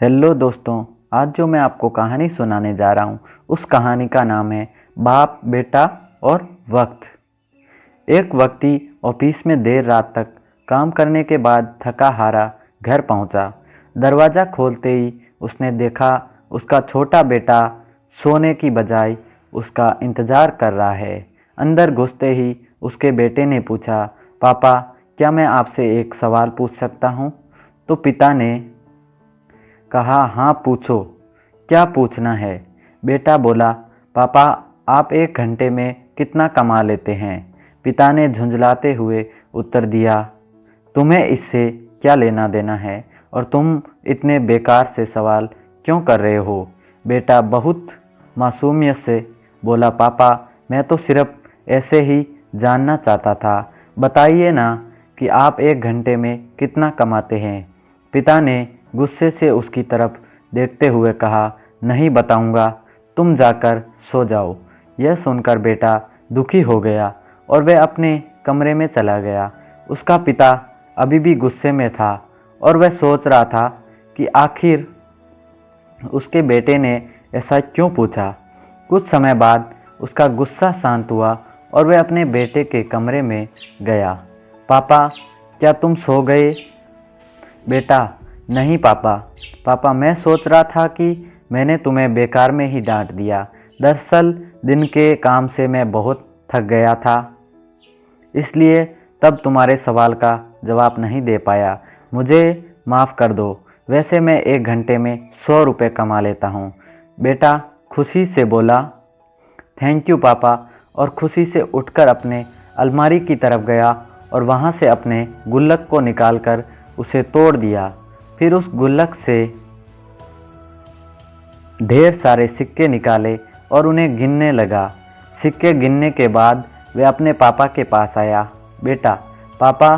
Hello दोस्तों, आज जो मैं आपको कहानी सुनाने जा रहा हूँ उस कहानी का नाम है बाप, बेटा और वक्त। एक व्यक्ति ऑफिस में देर रात तक काम करने के बाद थका हारा घर पहुँचा। दरवाज़ा खोलते ही उसने देखा उसका छोटा बेटा सोने की बजाय उसका इंतज़ार कर रहा है। अंदर घुसते ही उसके बेटे ने पूछा, पापा क्या मैं आपसे एक सवाल पूछ सकता हूँ? तो पिता ने कहा, हाँ पूछो, क्या पूछना है? बेटा बोला, पापा आप एक घंटे में कितना कमा लेते हैं? पिता ने झुंझलाते हुए उत्तर दिया, तुम्हें इससे क्या लेना देना है और तुम इतने बेकार से सवाल क्यों कर रहे हो? बेटा बहुत मासूमियत से बोला, पापा मैं तो सिर्फ ऐसे ही जानना चाहता था, बताइए ना कि आप एक घंटे में कितना कमाते हैं। पिता ने गुस्से से उसकी तरफ देखते हुए कहा, नहीं बताऊंगा, तुम जाकर सो जाओ। यह सुनकर बेटा दुखी हो गया और वह अपने कमरे में चला गया। उसका पिता अभी भी गुस्से में था और वह सोच रहा था कि आखिर उसके बेटे ने ऐसा क्यों पूछा। कुछ समय बाद उसका गुस्सा शांत हुआ और वह अपने बेटे के कमरे में गया। पापा क्या तुम सो गए? बेटा, नहीं पापा। पापा मैं सोच रहा था कि मैंने तुम्हें बेकार में ही डांट दिया। दरअसल दिन के काम से मैं बहुत थक गया था, इसलिए तब तुम्हारे सवाल का जवाब नहीं दे पाया। मुझे माफ़ कर दो, वैसे मैं एक घंटे में 100 रुपये कमा लेता हूँ। बेटा खुशी से बोला, थैंक यू पापा, और खुशी से उठकर अपने अलमारी की तरफ गया और वहाँ से अपने गुल्लक को निकालकर उसे तोड़ दिया। फिर उस गुल्लक से ढेर सारे सिक्के निकाले और उन्हें गिनने लगा। सिक्के गिनने के बाद वह अपने पापा के पास आया। बेटा, पापा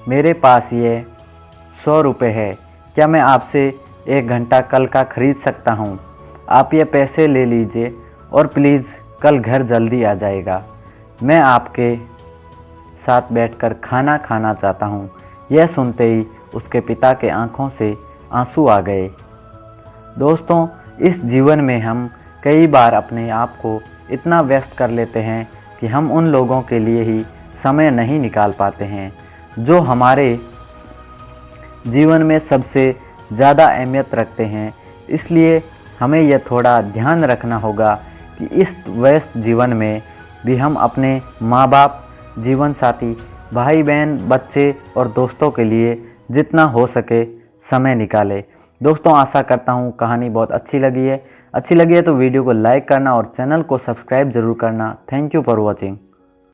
मेरे पास ये 100 रुपये है, क्या मैं आपसे एक घंटा कल का खरीद सकता हूँ? आप ये पैसे ले लीजिए और प्लीज़ कल घर जल्दी आ जाएगा। मैं आपके साथ बैठकर खाना खाना चाहता हूँ। यह सुनते ही उसके पिता के आंखों से आंसू आ गए। दोस्तों, इस जीवन में हम कई बार अपने आप को इतना व्यस्त कर लेते हैं कि हम उन लोगों के लिए ही समय नहीं निकाल पाते हैं जो हमारे जीवन में सबसे ज़्यादा अहमियत रखते हैं। इसलिए हमें यह थोड़ा ध्यान रखना होगा कि इस व्यस्त जीवन में भी हम अपने माँ बाप, जीवन साथी, भाई बहन, बच्चे और दोस्तों के लिए जितना हो सके समय निकालें। दोस्तों आशा करता हूँ कहानी बहुत अच्छी लगी है तो वीडियो को लाइक करना और चैनल को सब्सक्राइब ज़रूर करना। Thank you for watching.